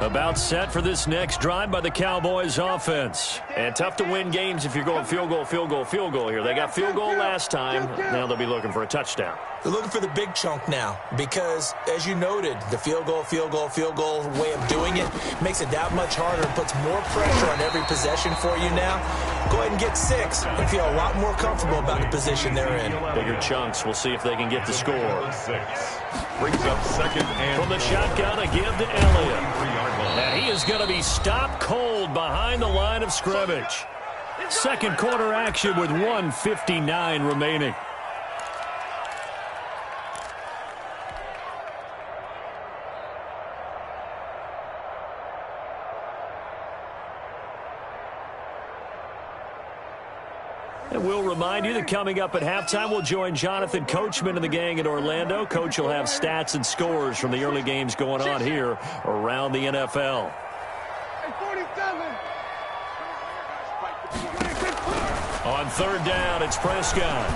About set for this next drive by the Cowboys offense. And tough to win games if you're going field goal, field goal, field goal here. They got field goal last time. Now they'll be looking for a touchdown. They're looking for the big chunk now because, as you noted, the field goal way of doing it makes it that much harder and puts more pressure on every possession for you now. Go ahead and get 6 and feel a lot more comfortable about the position they're in. Bigger chunks. We'll see if they can get the score. 6. Brings up second and from the shotgun, a give to Elliott. And he is going to be stopped cold behind the line of scrimmage. Second quarter action with 1:59 remaining. And we'll remind you that coming up at halftime, we'll join Jonathan Coachman and the gang in Orlando. Coach will have stats and scores from the early games going on here around the NFL. On third down, it's Prescott.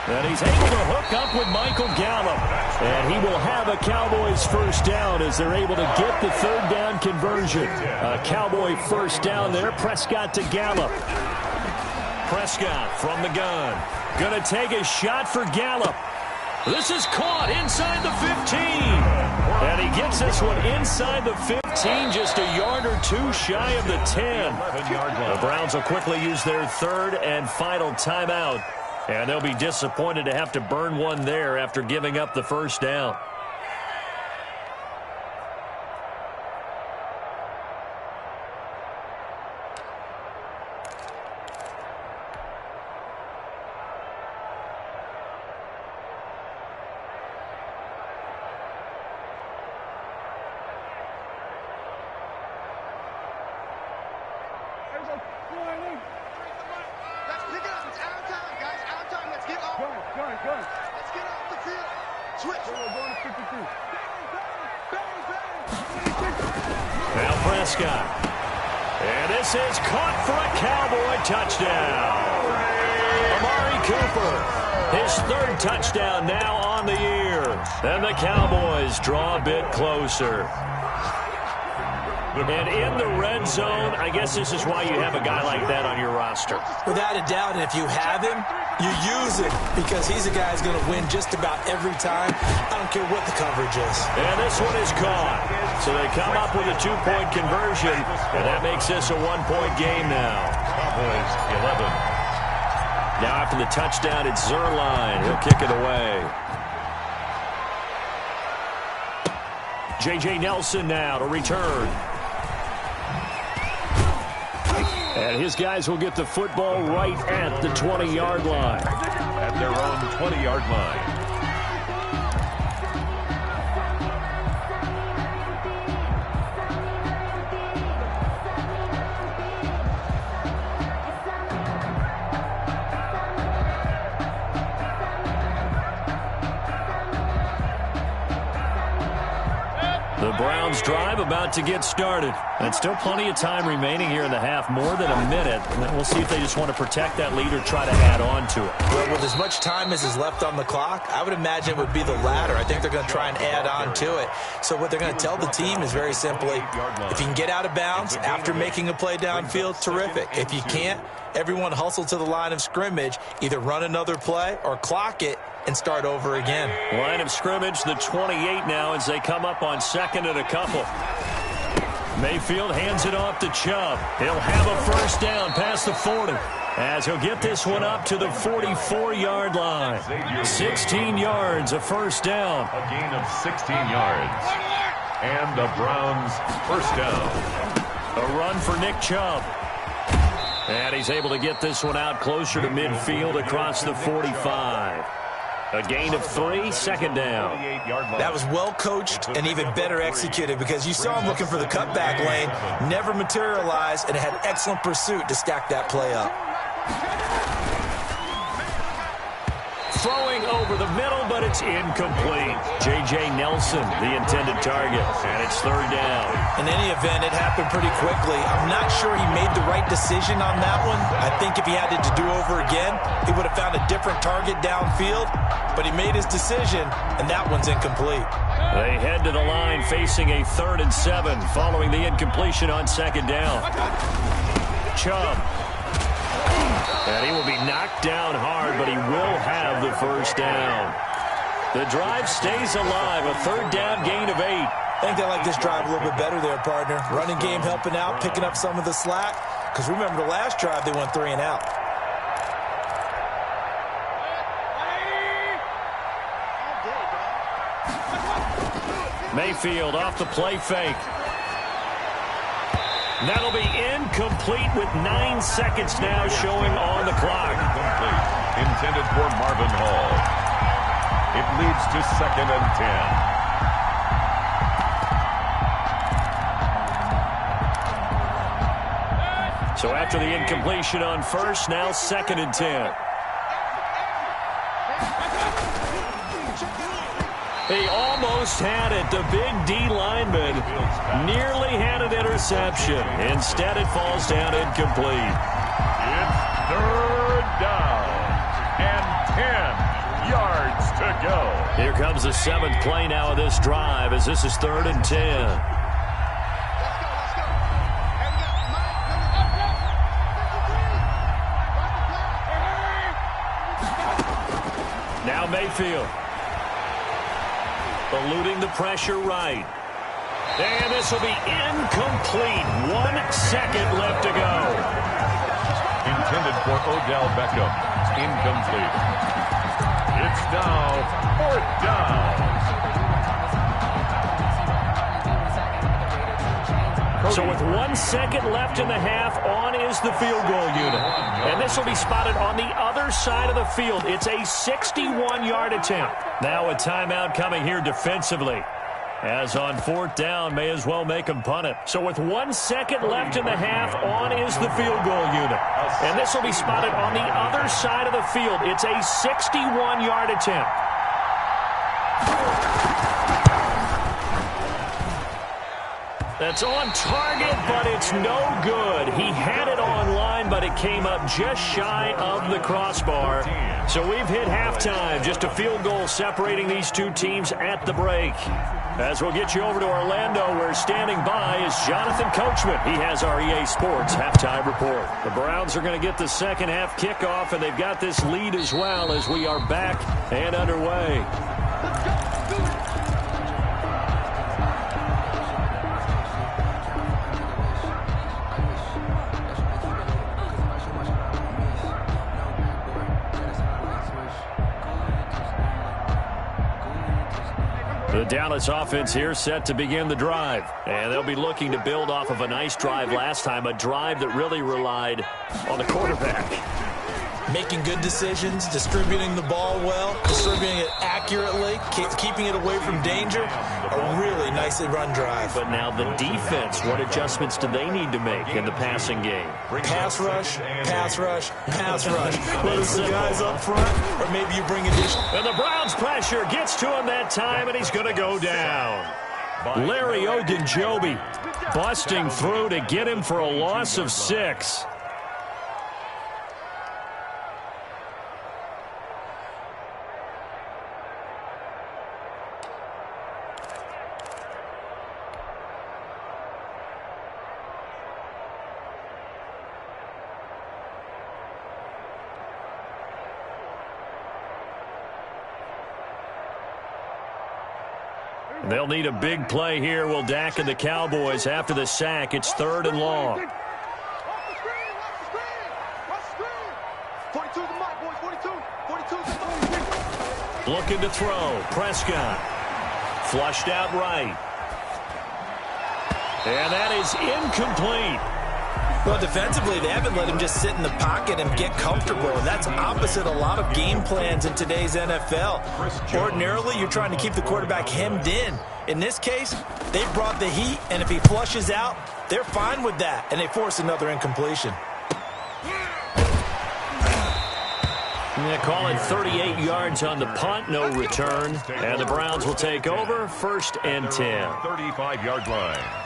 And he's able to hook up with Michael Gallup. And he will have a Cowboys first down as they're able to get the third down conversion. A Cowboy first down there. Prescott to Gallup. Prescott from the gun. Going to take a shot for Gallup. This is caught inside the 15. And he gets this one inside the 15, just a yard or two shy of the 10. The Browns will quickly use their third and final timeout. And they'll be disappointed to have to burn one there after giving up the first down. Now Prescott. And this is caught for a Cowboy touchdown. Amari Cooper, his third touchdown now on the year. And the Cowboys draw a bit closer. And in the red zone, I guess this is why you have a guy like that on your roster. Without a doubt, and if you have him, you use him because he's a guy who's going to win just about every time. I don't care what the coverage is. And this one is caught. So they come up with a 2-point conversion, and that makes this a 1-point game now. Cowboys 11. Now after the touchdown, it's Zerline. He'll kick it away. J.J. Nelson now to return. And his guys will get the football right at the 20-yard line. At their own 20-yard line. The Browns drive about to get started. And still plenty of time remaining here in the half, more than a minute. And we'll see if they just want to protect that lead or try to add on to it. Well, with as much time as is left on the clock, I would imagine it would be the latter. I think they're going to try and add on to it. So what they're going to tell the team is very simply, if you can get out of bounds after making a play downfield, terrific. If you can't, everyone hustle to the line of scrimmage, either run another play or clock it and start over again. Line of scrimmage, the 28 now as they come up on second and a couple. Mayfield hands it off to Chubb. He'll have a first down past the 40 as he'll get this one up to the 44-yard line. 16 yards, a first down. A gain of 16 yards. And the Browns first down. A run for Nick Chubb. And he's able to get this one out closer to midfield across the 45. A gain of 3, second down. That was well coached and even better executed because you saw him looking for the cutback lane, never materialized, and had excellent pursuit to stack that play up. Throwing over the middle, but it's incomplete. J.J. Nelson, the intended target, and it's third down. In any event, it happened pretty quickly. I'm not sure he made the right decision on that one. I think if he had it to do over again, he would have found a different target downfield, but he made his decision, and that one's incomplete. They head to the line facing a 3rd and 7 following the incompletion on 2nd down. Chubb. And he will be knocked down hard, but he will have the first down. The drive stays alive, a 3rd down gain of 8. I think they like this drive a little bit better there, partner. Running game helping out, picking up some of the slack. Because remember the last drive, they went 3 and out. Mayfield off the play fake. That'll be incomplete with 9 seconds now showing on the clock. Incomplete. Intended for Marvin Hall. It leads to 2nd and 10. So after the incompletion on first, now 2nd and 10. He almost had it. The big D lineman nearly had an interception. Instead, it falls down incomplete. It's 3rd down and 10 yards to go. Here comes the 7th play now of this drive as this is 3rd and 10. Now Mayfield. Eluding the pressure right. And this will be incomplete. 1 second left to go. Intended for Odell Beckham. Incomplete. It's now 4th down. So with 1 second left in the half, on is the field goal unit. And this will be spotted on the other side of the field. It's a 61-yard attempt. Now a timeout coming here defensively. As on 4th down, may as well make them punt it. So with 1 second left in the half, on is the field goal unit. And this will be spotted on the other side of the field. It's a 61-yard attempt. That's on target, but it's no good. He had it on line, but it came up just shy of the crossbar. So we've hit halftime. Just a field goal separating these two teams at the break. As we'll get you over to Orlando, where standing by is Jonathan Coachman. He has our EA Sports halftime report. The Browns are going to get the second half kickoff, and they've got this lead as well as we are back and underway. The Dallas offense here set to begin the drive. And they'll be looking to build off of a nice drive last time, a drive that really relied on the quarterback. Making good decisions, distributing the ball well, distributing it accurately, keeping it away from danger. A really nicely run drive. But now the defense, what adjustments do they need to make in the passing game? Pass rush, pass rush, pass rush. Whether it's the guys up front or maybe you bring additional. And the Browns pressure gets to him that time, and he's going to go down. Larry Ogunjobi busting through to get him for a loss of 6. They'll need a big play here. Will Dak and the Cowboys after the sack. It's 3rd and long. Looking to throw. Prescott. Flushed out right. And that is incomplete. Well, defensively, they haven't let him just sit in the pocket and get comfortable, and that's opposite a lot of game plans in today's NFL. Ordinarily, you're trying to keep the quarterback hemmed in. In this case, they brought the heat, and if he flushes out, they're fine with that, and they force another incompletion. Yeah, call it 38 yards on the punt, no return. And the Browns will take over, 1st and 10. 35-yard line.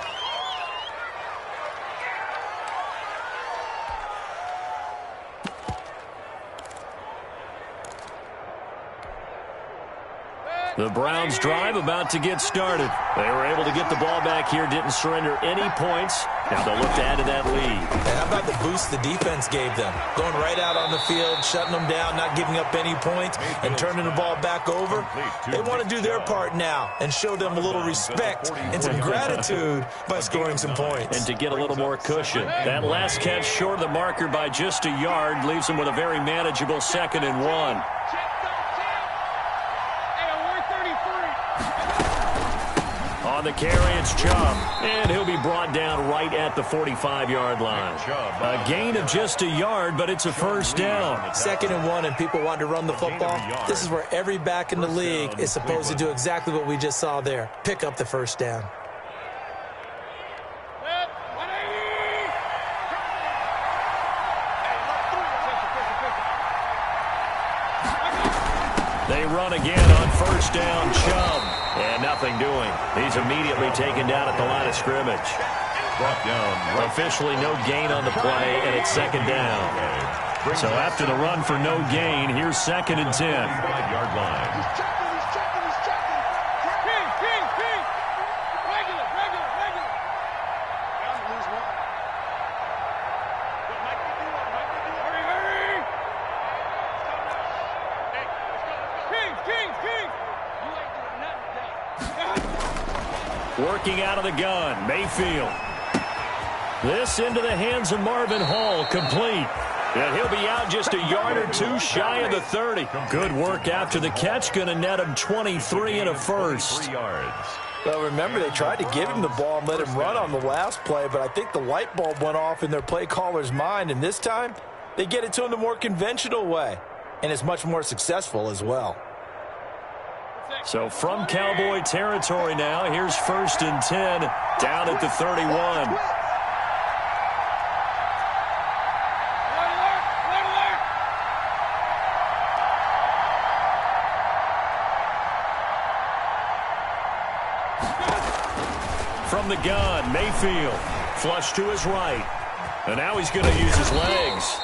The Browns drive about to get started. They were able to get the ball back here, didn't surrender any points. Now they'll look to add to that lead. And how about the boost the defense gave them? Going right out on the field, shutting them down, not giving up any points, and turning the ball back over. They want to do their part now and show them a little respect and some gratitude by scoring some points. And to get a little more cushion. That last catch short of the marker by just a yard leaves them with a very manageable 2nd and 1. On the carry, it's Chubb. And he'll be brought down right at the 45-yard line. A gain of just a yard, but it's a 1st down. 2nd and 1, and people want to run the football. This is where every back in the league is supposed to do exactly what we just saw there. Pick up the 1st down. They run again on 1st down, Chubb. And nothing doing. He's immediately taken down at the line of scrimmage. Brought down. Officially no gain on the play, and it's 2nd down. So after the run for no gain, here's 2nd and 10. 5-yard line. Working out of the gun, Mayfield. This into the hands of Marvin Hall, complete. And he'll be out just a yard or two shy of the 30. Good work after the catch, going to net him 23 and a 1st. 3 yards. Well, remember, they tried to give him the ball and let him run on the last play, but I think the light bulb went off in their play caller's mind, and this time they get it to him the more conventional way, and it's much more successful as well. So from Cowboy territory now, here's 1st and 10 down at the 31. From the gun, Mayfield. Flush to his right. And now he's going to use his legs.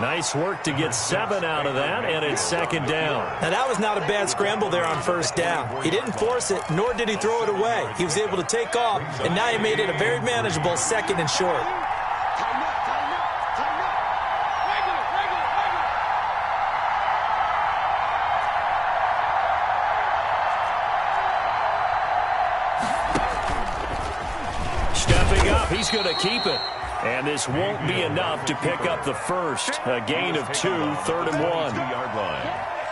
Nice work to get 7 out of that, and it's 2nd down. Now, that was not a bad scramble there on 1st down. He didn't force it, nor did he throw it away. He was able to take off, and now he made it a very manageable 2nd and short. Stepping up, he's going to keep it. And this won't be enough to pick up the 1st. A gain of 2, 3rd and 1. 2-yard line.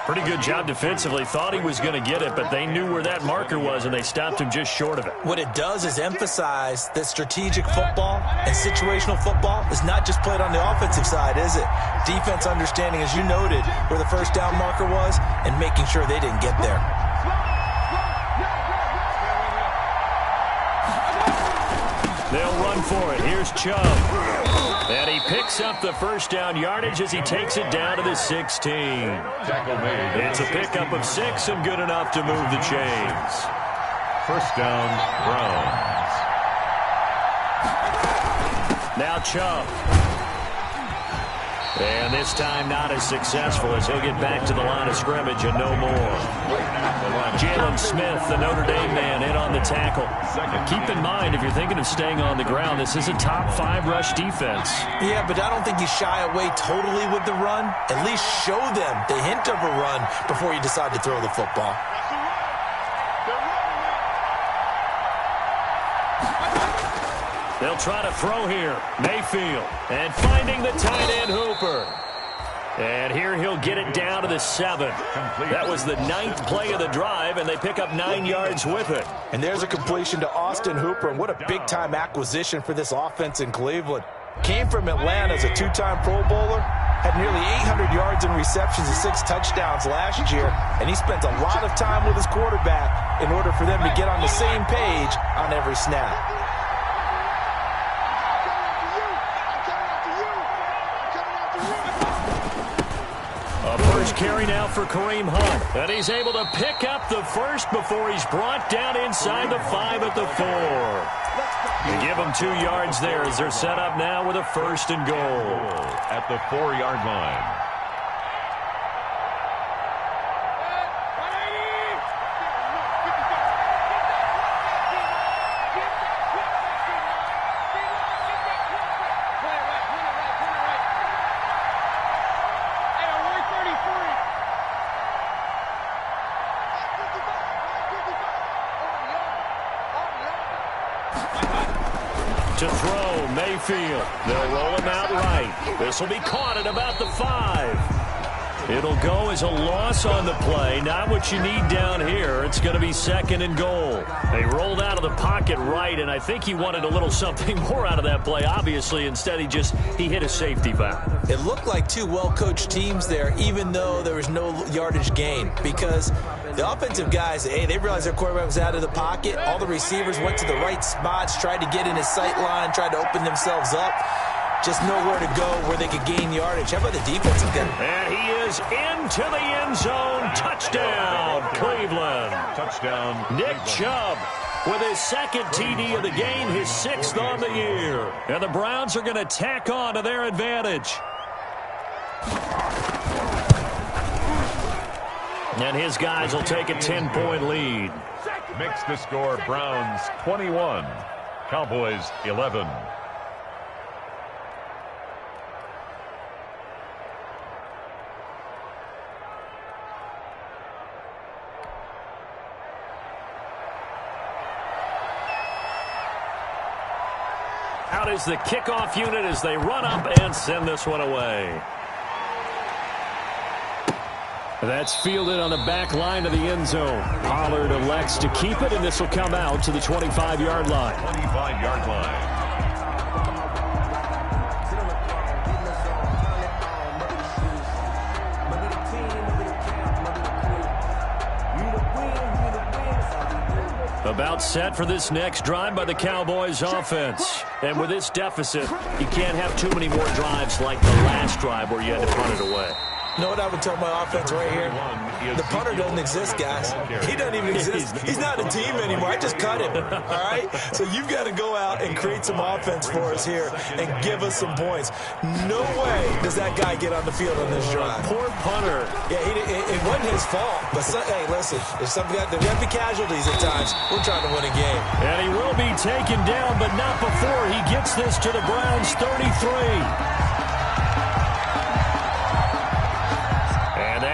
Pretty good job defensively. Thought he was going to get it, but they knew where that marker was, and they stopped him just short of it. What it does is emphasize that strategic football and situational football is not just played on the offensive side, is it? Defense understanding, as you noted, where the 1st down marker was and making sure they didn't get there. They'll run for it. Here's Chubb. And he picks up the 1st down yardage as he takes it down to the 16. Tackle made. It's a pickup of 6 and good enough to move the chains. 1st down, Browns. Now Chubb. And this time not as successful as he'll get back to the line of scrimmage and no more. Jalen Smith, the Notre Dame man, in on the tackle. Keep in mind, if you're thinking of staying on the ground, this is a top 5 rush defense. Yeah, but I don't think you shy away totally with the run. At least show them the hint of a run before you decide to throw the football. They'll try to throw here. Mayfield. And finding the tight end Hooper. And here he'll get it down to the 7. That was the 9th play of the drive, and they pick up 9 yards with it. And there's a completion to Austin Hooper, and what a big-time acquisition for this offense in Cleveland. Came from Atlanta as a 2-time Pro Bowler, had nearly 800 yards in receptions and 6 touchdowns last year, and he spent a lot of time with his quarterback in order for them to get on the same page on every snap. A first carry now for Kareem Hunt. And he's able to pick up the first before he's brought down inside the 5 at the 4. They give him 2 yards there as they're set up now with a 1st and goal. At the 4-yard line. To throw, Mayfield. They'll roll him out right. This will be caught at about the 5. It'll go as a loss on the play. Not what you need down here. It's going to be 2nd and goal. They rolled out of the pocket right, and I think he wanted a little something more out of that play, obviously. Instead, he hit a safety valve. It looked like 2 well-coached teams there, even though there was no yardage gain, because the offensive guys, hey, they realized their quarterback was out of the pocket. All the receivers went to the right spots, tried to get in his sight line, tried to open themselves up. Just nowhere to go where they could gain yardage. How about the defensive guy? And he is into the end zone. Touchdown, Cleveland. Touchdown, Nick Chubb with his 2nd TD of the game, his 6th on the year. And the Browns are going to tack on to their advantage. And his guys will take a 10-point lead. Makes the score Browns 21, Cowboys 11. Out is the kickoff unit as they run up and send this one away. That's fielded on the back line of the end zone. Pollard elects to keep it, and this will come out to the 25-yard line. 25-yard line. About set for this next drive by the Cowboys offense. And with this deficit, you can't have too many more drives like the last drive where you had to punt it away. You know what I would tell my offense right here? The punter doesn't exist, guys. He doesn't even exist. He's not a team anymore. I just cut him, all right? So you've got to go out and create some offense for us here and give us some points. No way does that guy get on the field on this drive. Poor punter. Yeah, it wasn't his fault. But, hey, listen, there's got to be casualties at times. We're trying to win a game. And he will be taken down, but not before he gets this to the Browns' 33.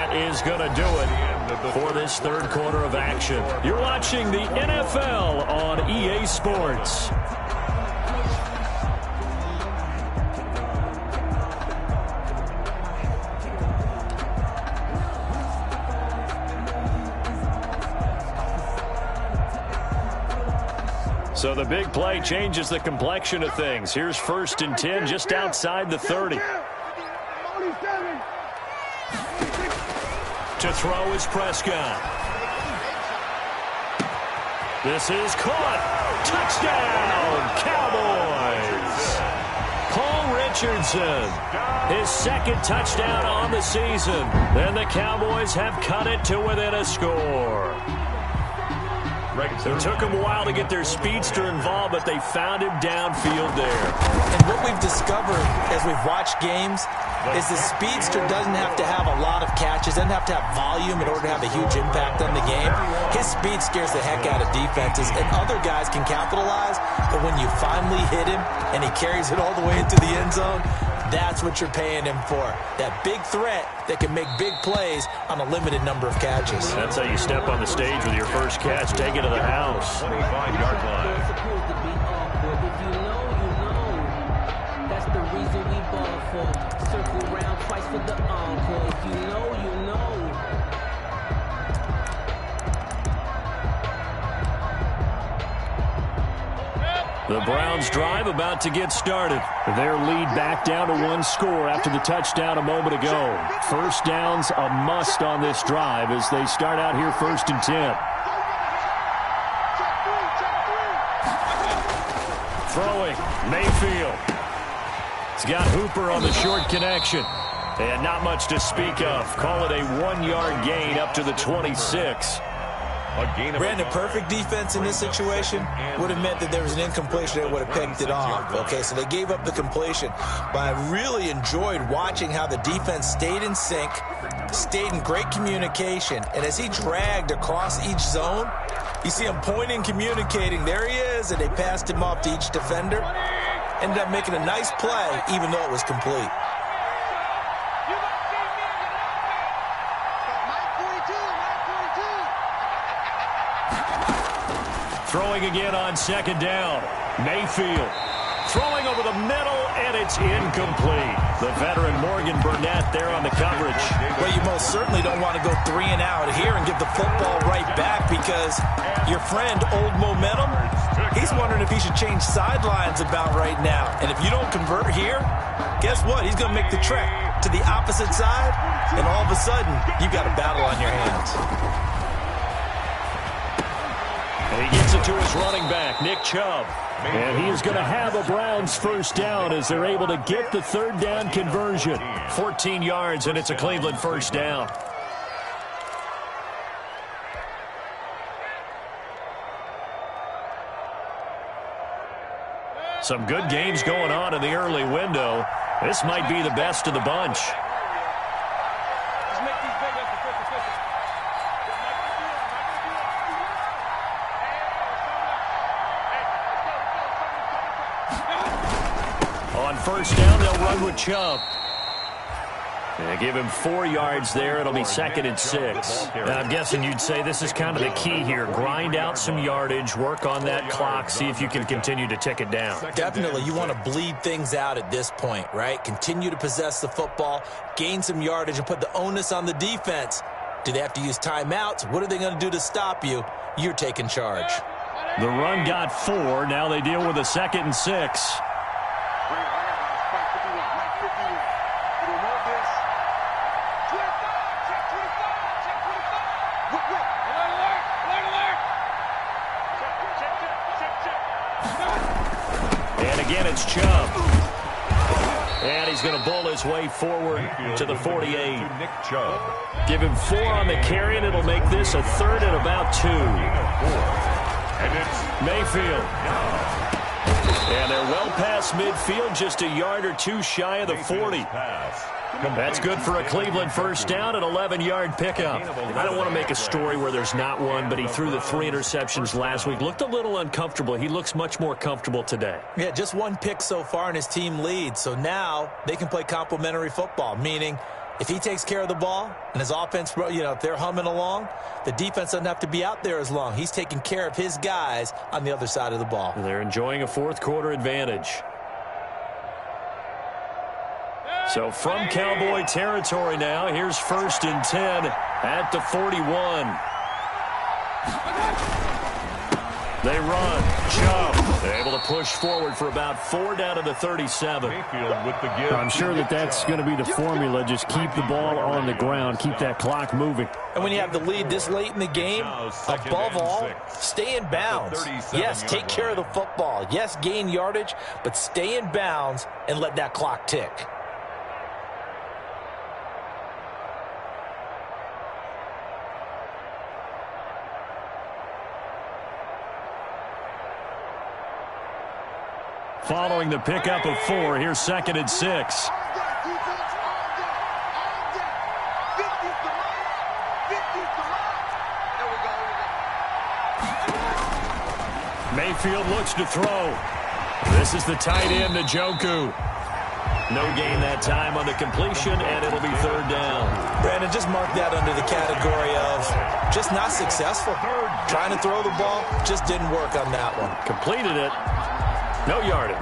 Is going to do it for this 3rd quarter of action. You're watching the NFL on EA Sports. So the big play changes the complexion of things. Here's 1st and 10 just outside the 30. To throw is Prescott. This is caught. Touchdown, Cowboys. Paul Richardson, his 2nd touchdown on the season. And the Cowboys have cut it to within a score. It took them a while to get their speedster involved, but they found him downfield there. And what we've discovered as we've watched games is the speedster doesn't have to have a lot of catches, doesn't have to have volume in order to have a huge impact on the game. His speed scares the heck out of defenses, and other guys can capitalize, but when you finally hit him and he carries it all the way into the end zone, that's what you're paying him for. That big threat that can make big plays on a limited number of catches. That's how you step on the stage with your first catch. Take it to the house. 25-yard line. If you know, you know. That's the reason we ball for. Circle round twice for the encore. If you know, you know. The Browns drive about to get started. Their lead back down to 1 score after the touchdown a moment ago. First down's a must on this drive as they start out here 1st and 10. Throwing, Mayfield. He's got Hooper on the short connection. And not much to speak of. Call it a 1-yard gain up to the 26. Brandon, perfect defense in this situation would have meant that there was an incompletion that would have picked it off. Okay, so they gave up the completion. But I really enjoyed watching how the defense stayed in sync, stayed in great communication. And as he dragged across each zone, you see him pointing, communicating. There he is, and they passed him off to each defender. Ended up making a nice play, even though it was complete. Throwing again on second down. Mayfield throwing over the middle, and it's incomplete. The veteran Morgan Burnett there on the coverage. Well, you most certainly don't want to go 3 and out here and give the football right back, because your friend, Old Momentum, he's wondering if he should change sidelines about right now. And if you don't convert here, guess what? He's going to make the trek to the opposite side, and all of a sudden, you've got a battle on your hands. And he gets it to his running back, Nick Chubb. And he is going to have a Browns first down as they're able to get the third down conversion. 14 yards, and it's a Cleveland first down. Some good games going on in the early window. This might be the best of the bunch. On first down, they'll run with Chubb. They give him 4 yards there. It'll be 2nd and 6. And I'm guessing you'd say this is kind of the key here. Grind out some yardage, work on that clock, see if you can continue to tick it down. Definitely. You want to bleed things out at this point, right? Continue to possess the football, gain some yardage, and put the onus on the defense. Do they have to use timeouts? What are they going to do to stop you? You're taking charge. The run got 4. Now they deal with a 2nd and 6. It's Chubb. And he's going to bull his way forward to the 48. Give him 4 on the carry, and it'll make this a 3rd and about 2. Mayfield. And they're well past midfield, just a yard or 2 shy of the 40. That's good for a Cleveland first down, an 11-yard pickup. I don't want to make a story where there's not one, but he threw the 3 interceptions last week. Looked a little uncomfortable. He looks much more comfortable today. Yeah, just 1 pick so far, and his team leads. So now they can play complementary football, meaning if he takes care of the ball and his offense, if they're humming along, the defense doesn't have to be out there as long. He's taking care of his guys on the other side of the ball. They're enjoying a 4th quarter advantage. So from Cowboy territory now, here's 1st and 10 at the 41. They run. Chubb. They're able to push forward for about 4 down to the 37. I'm sure that's going to be the formula. Just keep the ball on the ground. Keep that clock moving. And when you have the lead this late in the game, above all, stay in bounds. Yes, take care of the football. Yes, gain yardage, but stay in bounds and let that clock tick. Following the pickup of 4, here's 2nd and 6. Mayfield looks to throw. This is the tight end, Njoku. No gain that time on the completion, and it'll be 3rd down. Brandon, just mark that under the category of just not successful. Trying to throw the ball, just didn't work on that one. Completed it. No yardage.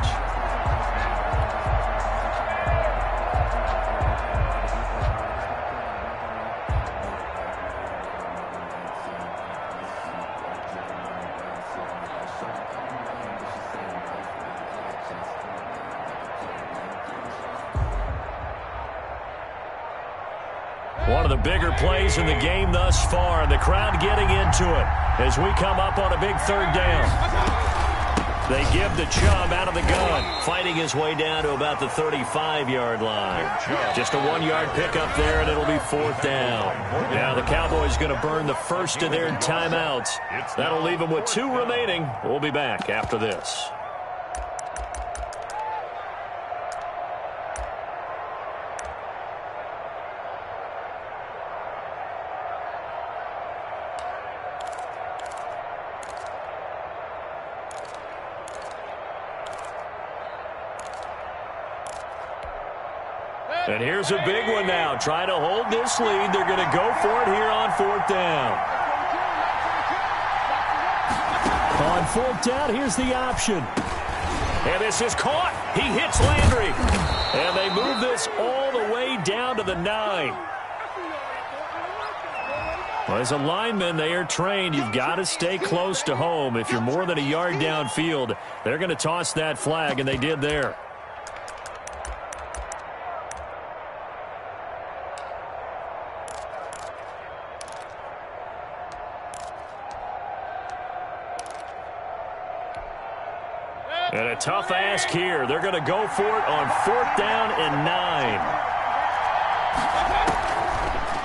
One of the bigger plays in the game thus far, and the crowd getting into it as we come up on a big 3rd down. They give to Chubb out of the gun, fighting his way down to about the 35-yard line. Just a 1-yard pickup there, and it'll be 4th down. Now the Cowboys going to burn the first of their timeouts. That'll leave them with 2 remaining. We'll be back after this. And here's a big one now. Trying to hold this lead. They're going to go for it here on 4th down. On 4th down, here's the option. And this is caught. He hits Landry. And they move this all the way down to the 9. Well, as a lineman, they are trained. You've got to stay close to home. If you're more than a yard downfield, they're going to toss that flag, and they did there. And a tough ask here. They're going to go for it on 4th down and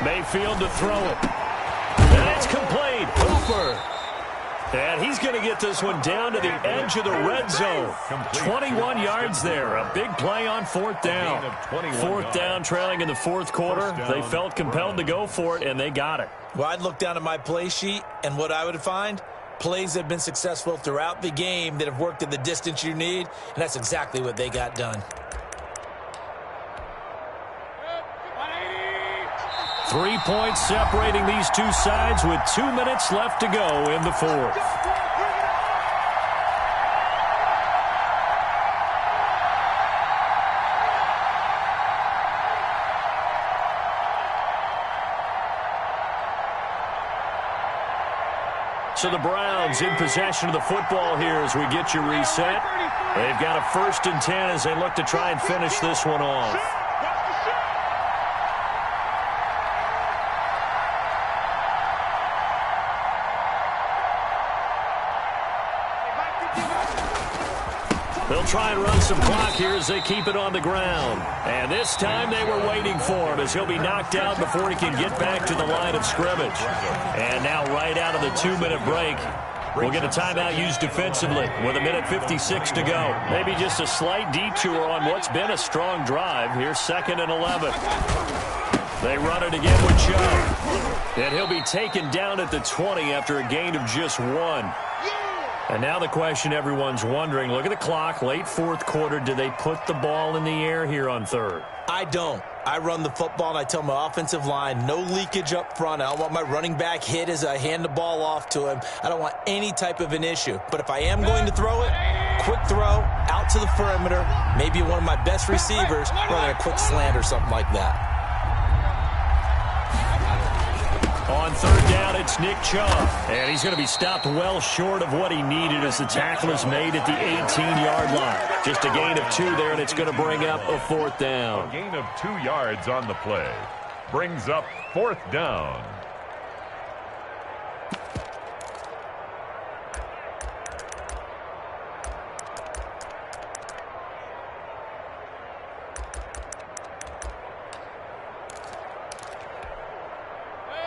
9. Mayfield to throw it. And it's complete. Hooper. And he's going to get this one down to the edge of the red zone. 21 yards there. A big play on 4th down. 4th down, trailing in the 4th quarter. They felt compelled to go for it, and they got it. Well, I'd look down at my play sheet, and what I would find, plays have been successful throughout the game that have worked in the distance you need, and that's exactly what they got done. 3 points separating these two sides with 2 minutes left to go in the 4th. So the Browns in possession of the football here as we get you reset. They've got a 1st and 10 as they look to try and finish this one off. They'll try and run some clock here as they keep it on the ground. And this time they were waiting for him as he'll be knocked out before he can get back to the line of scrimmage. And now right out of the 2-minute break, we'll get a timeout used defensively with 1:56 to go. Maybe just a slight detour on what's been a strong drive. Here's 2nd and 11. They run it again with Chubb. And he'll be taken down at the 20 after a gain of just 1. And now the question everyone's wondering, look at the clock, late 4th quarter. Do they put the ball in the air here on 3rd? I don't. I run the football, and I tell my offensive line, no leakage up front. I don't want my running back hit as I hand the ball off to him. I don't want any type of an issue. But if I am going to throw it, quick throw, out to the perimeter, maybe one of my best receivers running a quick slant or something like that. On 3rd down, it's Nick Chubb. And he's going to be stopped well short of what he needed as the tackle is made at the 18-yard line. Just a gain of 2 there, and it's going to bring up a 4th down. A gain of 2 yards on the play. Brings up 4th down.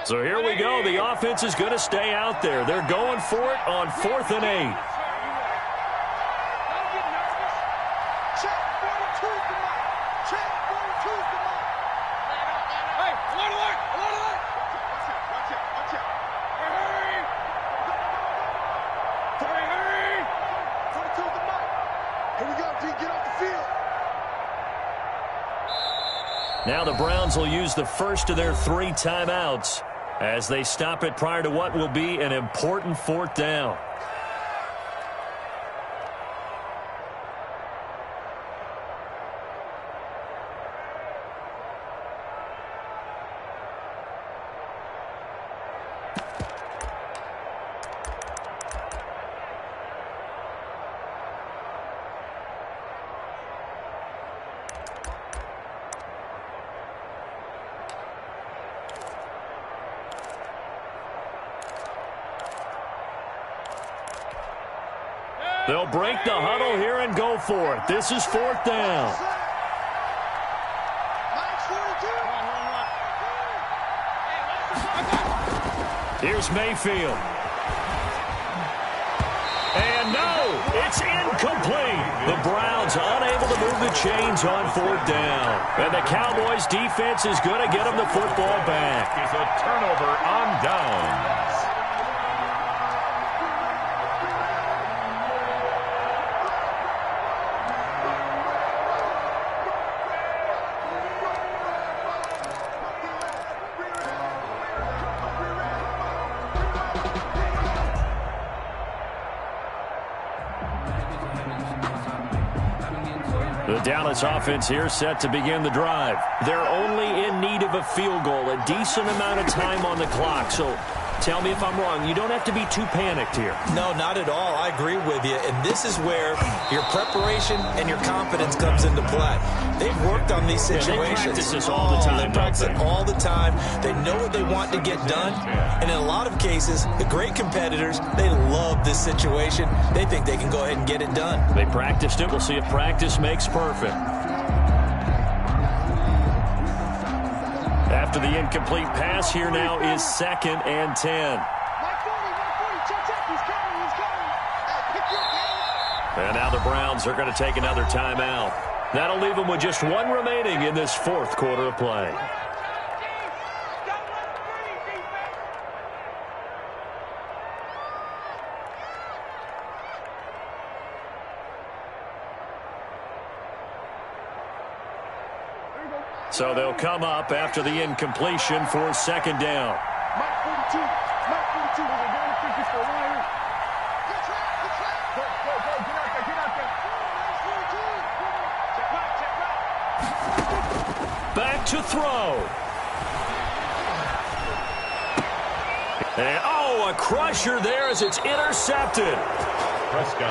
So here we go. The offense is going to stay out there. They're going for it on 4th and 8. Now the Browns will use the first of their 3 timeouts as they stop it prior to what will be an important 4th down. They'll break the huddle here and go for it. This is 4th down. Here's Mayfield. And no, it's incomplete. The Browns unable to move the chains on 4th down. And the Cowboys defense is going to get them the football back. It's a turnover on downs. The Dallas offense here set to begin the drive. They're only in need of a field goal, a decent amount of time on the clock. So tell me if I'm wrong. You don't have to be too panicked here. No, not at all. I agree with you. And this is where your preparation and your confidence comes into play. They've worked on these situations. They practice this all the time. They practice it all the time. They know what they want to get done. And in a lot of cases, the great competitors, they love this situation. They think they can go ahead and get it done. They practiced it. We'll see if practice makes perfect. After the incomplete pass, here now is 2nd and 10. And now the Browns are going to take another timeout. That'll leave them with just one remaining in this 4th quarter of play. So they'll come up after the incompletion for 2nd down. Back to throw. And, a crusher there as it's intercepted.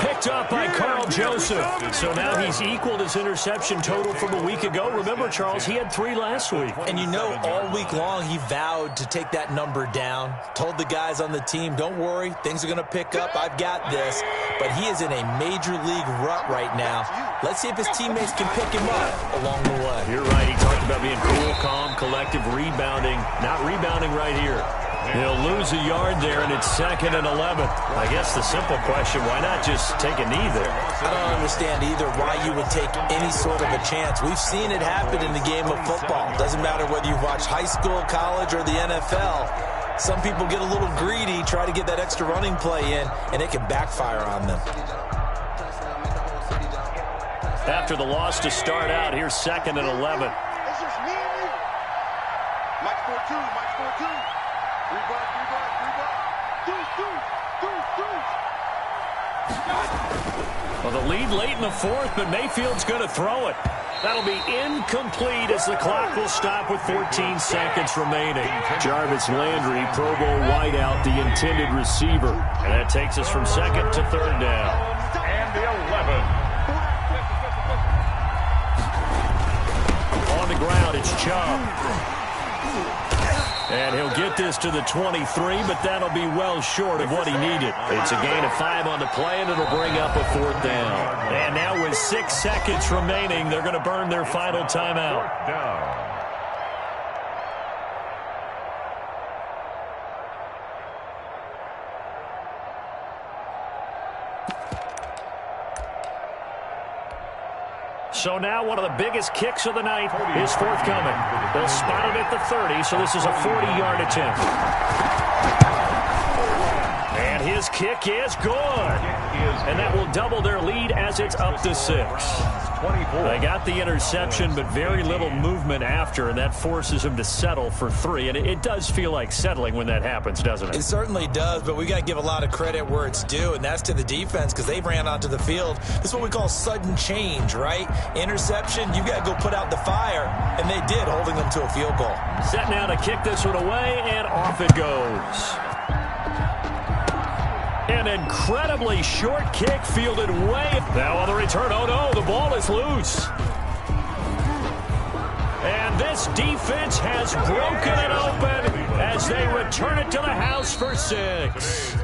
Picked up by Carl Joseph. So now he's equaled his interception total from a week ago. Remember, Charles, he had 3 last week. And you know, all week long he vowed to take that number down. Told the guys on the team, don't worry, things are going to pick up. I've got this. But he is in a major league rut right now. Let's see if his teammates can pick him up along the way. You're right. He talked about being cool, calm, collective, rebounding. Not rebounding right here. He'll lose a yard there, and it's 2nd and 11. I guess the simple question, why not just take a knee there? I don't understand either why you would take any sort of a chance. We've seen it happen in the game of football. Doesn't matter whether you watch high school, college, or the NFL. Some people get a little greedy, try to get that extra running play in, and it can backfire on them. After the loss to start out, here's 2nd and 11. It's just me and you. Mike 4-2, Mike 4-2. Reebok. Well, the lead late in the 4th, but Mayfield's going to throw it. That'll be incomplete as the clock will stop with 14 seconds remaining. Jarvis Landry, Pro Bowl wideout, the intended receiver. And that takes us from 2nd to 3rd down. And the 11. On the ground, it's Chubb. And he'll get this to the 23, but that'll be well short of what he needed. It's a gain of 5 on the play, and it'll bring up a 4th down. And now with 6 seconds remaining, they're going to burn their final timeout. 4th down. So now one of the biggest kicks of the night is forthcoming. They'll spot it at the 30, so this is a 40-yard attempt. And his kick is good. And that will double their lead as it's up to 6. They got the interception, but very little movement after, and that forces them to settle for 3. And it does feel like settling when that happens, doesn't it? It certainly does, but we got to give a lot of credit where it's due, and that's to the defense because they ran onto the field. This is what we call sudden change, right? Interception, you got to go put out the fire, and they did, holding them to a field goal. Set now to kick this one away, and off it goes. An incredibly short kick fielded way. Now on the return, oh no, the ball is loose. And this defense has broken it open as they return it to the house for 6.